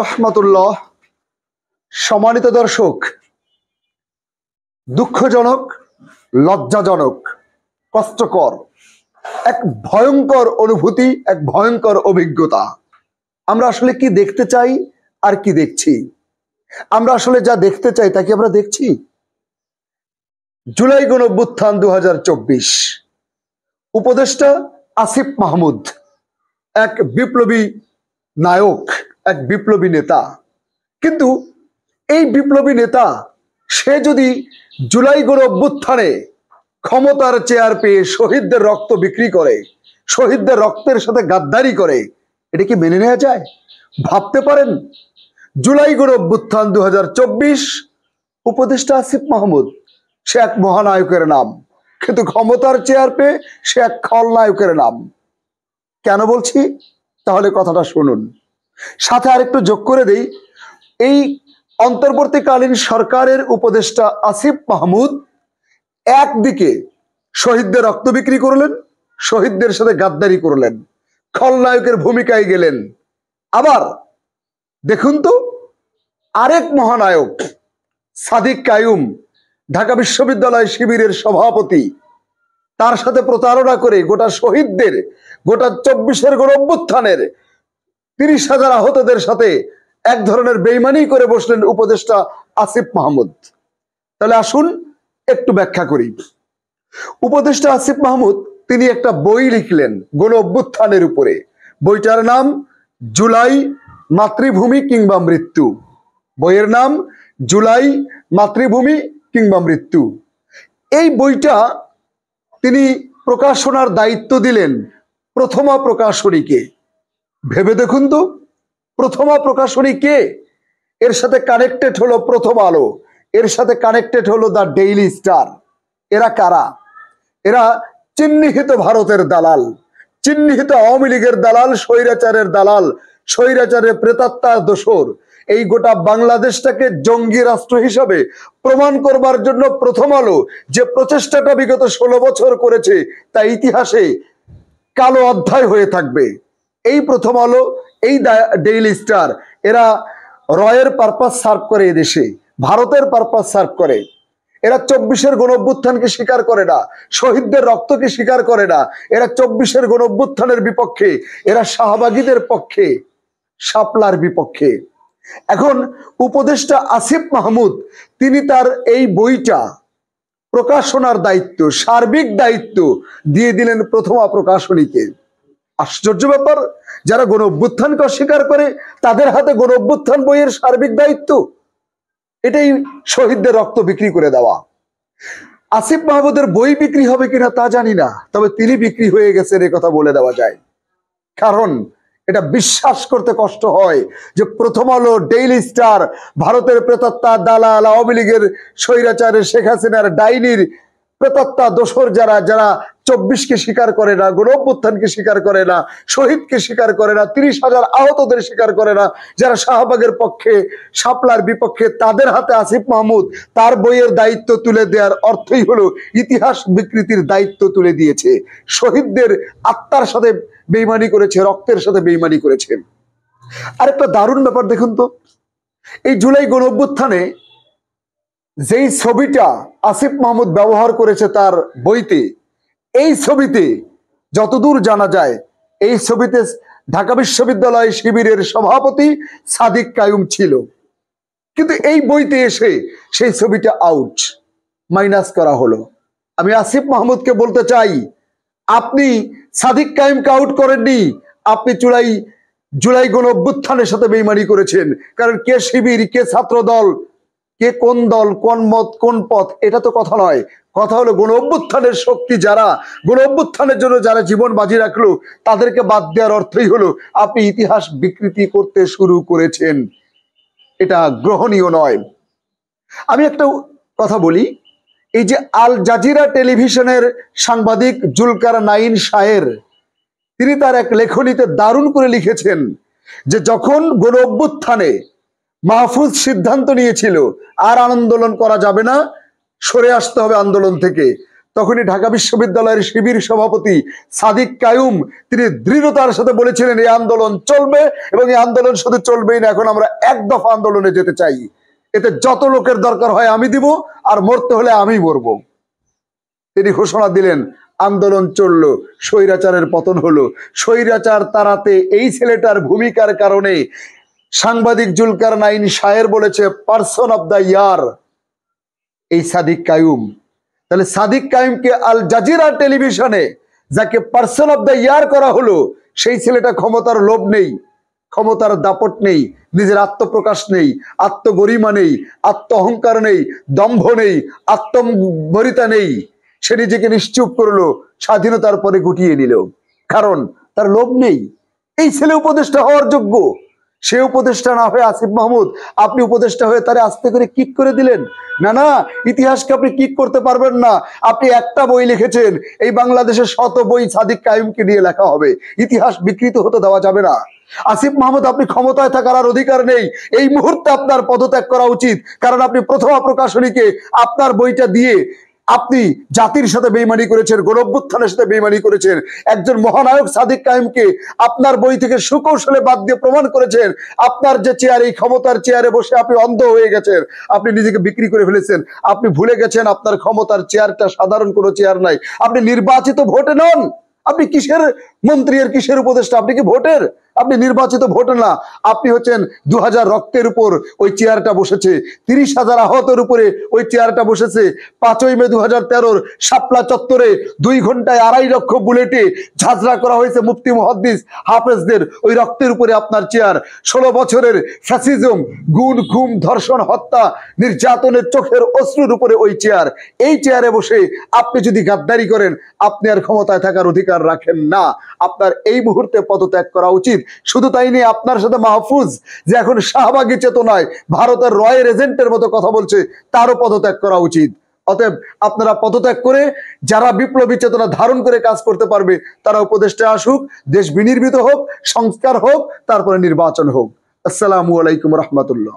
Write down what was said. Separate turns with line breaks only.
রহমতুল্লাহ। সম্মানিত দর্শক, দুঃখজনক, লজ্জাজনক, কষ্টকর এক ভয়ঙ্কর অনুভূতি, এক ভয়ঙ্কর অভিজ্ঞতা। আমরা আসলে কি দেখতে চাই আর কি দেখছি? আমরা আসলে যা দেখতে চাই তা কি আমরা দেখছি? জুলাই গণঅভ্যুত্থান 2024, উপদেষ্টা আসিফ মাহমুদ এক বিপ্লবী নায়ক, এক বিপ্লবী নেতা। কিন্তু এই বিপ্লবী নেতা সে যদি জুলাই গণঅভ্যুত্থানে ক্ষমতার চেয়ার পেয়ে শহীদদের রক্ত বিক্রি করে, শহীদদের রক্তের সাথে গাদ্দারি করে, এটা কি মেনে নেওয়া যায়? ভাবতে পারেন? জুলাই গণঅভ্যুত্থান 2024, উপদেষ্টা আসিফ মাহমুদ সে এক মহানায়কের নাম, কিন্তু ক্ষমতার চেয়ার পেয়ে সে এক খলনায়কের নাম। কেন বলছি? তাহলে কথাটা শুনুন। সাথে আরেকটু যোগ করে দেই, এই অন্তর্বর্তীকালীন সরকারের উপদেষ্টা আসিফ মাহমুদ একদিকে শহীদদের রক্ত বিক্রি করলেন, শহীদদের সাথে গাদ্দারি করলেন, খলনায়কের ভূমিকায় গেলেন। আবার দেখুন তো, আরেক মহানায়ক সাদিক কায়ুম, ঢাকা বিশ্ববিদ্যালয় শিবিরের সভাপতি, তার সাথে প্রতারণা করে গোটা শহীদদের, গোটা 24-এর গণঅভ্যুত্থানের 30,000 আহতদের সাথে এক ধরনের বেইমানি করে বসলেন উপদেষ্টা আসিফ মাহমুদ। তাহলে আসুন একটু ব্যাখ্যা করি। উপদেষ্টা আসিফ মাহমুদ তিনি একটা বই লিখলেন গণঅভ্যুত্থানের উপরে। বইটার নাম জুলাই, মাতৃভূমি কিংবা মৃত্যু। বইয়ের নাম জুলাই, মাতৃভূমি কিংবা মৃত্যু। এই বইটা তিনি প্রকাশনার দায়িত্ব দিলেন প্রথমা প্রকাশনীকে। ভেবে দেখুন তো, প্রথমা প্রকাশনী কে? এর সাথে কানেক্টেড হলো প্রথম আলো, এর সাথে কানেক্টেড হলো দ্য ডেইলি স্টার। এরা কারা? এরা চিহ্নিত ভারতের দালাল, চিহ্নিত আওয়ামী লীগের দালাল, স্বৈরাচারের দালাল, স্বৈরাচারের প্রেতাত্মার দোসর। এই গোটা বাংলাদেশটাকে জঙ্গি রাষ্ট্র হিসাবে প্রমাণ করবার জন্য প্রথম আলো যে প্রচেষ্টাটা বিগত 16 বছর করেছে তা ইতিহাসে কালো অধ্যায় হয়ে থাকবে। এই প্রথম আলো, এই ডেইলি স্টার, এরা রয়ের পারপাস সার্ভ করে, এদেশে ভারতের পারপাস সার্ভ করে। এরা 24-এর গণঅভ্যুত্থানকে স্বীকার করে না, শহীদদের রক্তকে স্বীকার করে না। এরা 24-এর গণঅভ্যুত্থানের বিপক্ষে, এরা শাহবাগীদের পক্ষে, শাপলার বিপক্ষে। এখন উপদেষ্টা আসিফ মাহমুদ তিনি তার এই বইটা প্রকাশনার দায়িত্ব, সার্বিক দায়িত্ব দিয়ে দিলেন প্রথমা প্রকাশনীকে। আশ্চর্য ব্যাপার, যারা গণঅভ্যুত্থানকে অস্বীকার করে তাদের হাতে গণঅভ্যুত্থান বইয়ের সার্বিক দায়িত্ব। এটাই শহীদদের রক্ত বিক্রি করে দেওয়া। আসিফ মাহমুদের বই বিক্রি হবে কিনা তা জানি না, তবে তিনি বিক্রি হয়ে গেছেন এ কথা বলে দেওয়া যায়। কারণ এটা বিশ্বাস করতে কষ্ট হয় যে প্রথম আলো, ডেইলি স্টার, ভারতের প্রেতাত্মা দালাল, আওয়ামী লীগের স্বৈরাচারের, শেখ হাসিনার ডাইনির প্রেতাত্মা দোসর, যারা যারা 24-কে স্বীকার করে না, গণঅভ্যুত্থানকে স্বীকার করে না, শহীদকে স্বীকার করে না, 30,000 আহতদের স্বীকার করে না, যারা শাহবাগের পক্ষে, শাপলার বিপক্ষে, তাদের হাতে আসিফ মাহমুদ তার বইয়ের দায়িত্ব তুলে দেওয়ার অর্থই হলো ইতিহাস বিকৃতির দায়িত্ব তুলে দিয়েছে। শহীদদের আত্মার সাথে বেইমানি করেছে, রক্তের সাথে বেইমানি করেছে। আর একটা দারুণ ব্যাপার দেখুন তো, এই জুলাই গণঅভ্যুত্থানে যেই ছবিটা আসিফ মাহমুদ ব্যবহার করেছে তার বইতে, এই ছবিতে যতদূর জানা যায় এই ছবিতে ঢাকা বিশ্ববিদ্যালয় শিবিরের সভাপতি সাদিক কায়ুম ছিল। কিন্তু এই বইতে এসে সেই ছবিটা আউট, মাইনাস করা হলো। আমি আসিফ মাহমুদকে বলতে চাই, আপনি সাদিক কায়ুমকে আউট করেননি, আপনি জুলাই গণঅভ্যুত্থানের সাথে বেইমানি করেছেন। কারণ কে শিবির, কে ছাত্র দল, কে কোন দল, কোন মত, কোন পথ, এটা তো কথা নয়। কথা হলো গণঅভ্যুত্থানের শক্তি, যারা গণঅভ্যুত্থানের জন্য যারা জীবন বাজি রাখলো তাদেরকে বাদ দেওয়ার অর্থই হলো আপনি ইতিহাস বিকৃতি করতে শুরু করেছেন। এটা গ্রহণীয় নয়। আমি একটা কথা বলি, এই যে আল জাজিরা টেলিভিশনের সাংবাদিক জুলকার নাইন শায়ের, তিনি তার এক লেখনীতে দারুণ করে লিখেছেন যে যখন গণঅভ্যুত্থানে মাহফুজ সিদ্ধান্ত নিয়েছিল আর আন্দোলন করা যাবে না, সরে আসতে হবে আন্দোলন থেকে, তখনই ঢাকা বিশ্ববিদ্যালয়ের শিবির সভাপতি সাদিক কায়ুম তিনি দৃঢ়তার সাথে বলেছিলেন এই আন্দোলন চলবে, এবং এই আন্দোলন শুধু চলবেই না, এখন আমরা এক দফা আন্দোলনে যেতে চাই, এতে যত লোকের দরকার হয় আমি দিব, আর মরতে হলে আমি মরবো। তিনি ঘোষণা দিলেন, আন্দোলন চললো, স্বৈরাচারের পতন হলো। স্বৈরাচার তাড়াতে এই ছেলেটার ভূমিকার কারণে সাংবাদিক জুলকার নাইন শায়ের বলেছে পারসন অফ দ্য ইয়ার এই সাদিক কায়ুম। তাহলে সাদিক কায়ুমকে আল জাজিরা টেলিভিশনে যাকে পারসন অফ দ্য ইয়ার করা হলো, সেই ছেলেটা ক্ষমতার লোভ নেই, ক্ষমতার দাপট নেই, নিজের আত্মপ্রকাশ নেই, আত্মগরিমা নেই, আত্ম অহংকার নেই, দম্ভ নেই, আত্মমরিতা নেই। সে নিজেকে নিশ্চুপ করলো, স্বাধীনতার পরে গুটিয়ে নিল, কারণ তার লোভ নেই। এই ছেলে উপদেষ্টা হওয়ার যোগ্য, সে উপদেষ্টা না হয়ে আসিফ মাহমুদ আপনি উপদেষ্টা হয়ে তারে আস্তে করে কিক করে দিলেন। না না, ইতিহাসকে আপনি কিক করতে পারবেন না। আপনি একটা বই লিখেছেন, এই বাংলাদেশের শত বই সাদিক কায়ুমকে নিয়ে লেখা হবে, ইতিহাস বিকৃত হতে দেওয়া যাবে না। আসিফ মাহমুদ আপনি ক্ষমতায় থাকার আর অধিকার নেই, এই মুহূর্তে আপনার পদত্যাগ করা উচিত, কারণ আপনি প্রথমা প্রকাশনীকে আপনার বইটা দিয়ে আপনি জাতির সাথে বেইমানি করেছেন, গণঅভ্যুত্থানের সাথে বেইমানি করেছেন। একজন মহানায়ক সাদিক কায়ুমকে আপনার বই থেকে সুকৌশলে বাদ দিয়ে প্রমাণ করেছেন আপনার যে চেয়ার, এই ক্ষমতার চেয়ারে বসে আপনি অন্ধ হয়ে গেছেন, আপনি নিজেকে বিক্রি করে ফেলেছেন। আপনি ভুলে গেছেন আপনার ক্ষমতার চেয়ারটা সাধারণ কোনো চেয়ার নাই, আপনি নির্বাচিত ভোটে নন। আপনি কিসের মন্ত্রী আর কিসের উপদেষ্টা? আপনি কি ভোটের? আপনি নির্বাচিত ভোটে না, আপনি হচ্ছেন 2000 রক্তের উপর ওই চেয়ারটা বসেছে, 30,000 আহতের উপরে ওই চেয়ারটা বসেছে। 5ই মে 2013 শাপলা চত্বরে 2 ঘন্টায় 2.5 লক্ষ বুলেটে ঝাঁঝরা করা হয়েছে মুফতি মুহাদ্দিস হাফেজদের ওই রক্তের উপরে আপনার চেয়ার। 16 বছরের ফ্যাসিজম, গুণ, খুন, ধর্ষণ, হত্যা, নির্যাতনের চোখের অশ্রুর উপরে ওই চেয়ার। এই চেয়ারে বসে আপনি যদি গাদ্দারি করেন, আপনি আর ক্ষমতায় থাকার অধিকার রাখেন না। আপনার এই মুহূর্তে পদত্যাগ করা উচিত। শুধু তাই নেই, আপনার সাথে মাহফুজ যে এখন শাহবাগী চেতনায় ভারতের রয়ের এজেন্টের মতো কথা বলছে, তারও পদত্যাগ করা উচিত। অতএব আপনারা পদত্যাগ করে যারা বিপ্লবী চেতনা ধারণ করে কাজ করতে পারবে তারা উপদেষ্টা আসুক, দেশ বিনির্মিত হোক, সংস্কার হোক, তারপরে নির্বাচন হোক। আসসালামু আলাইকুম রহমতুল্লাহ।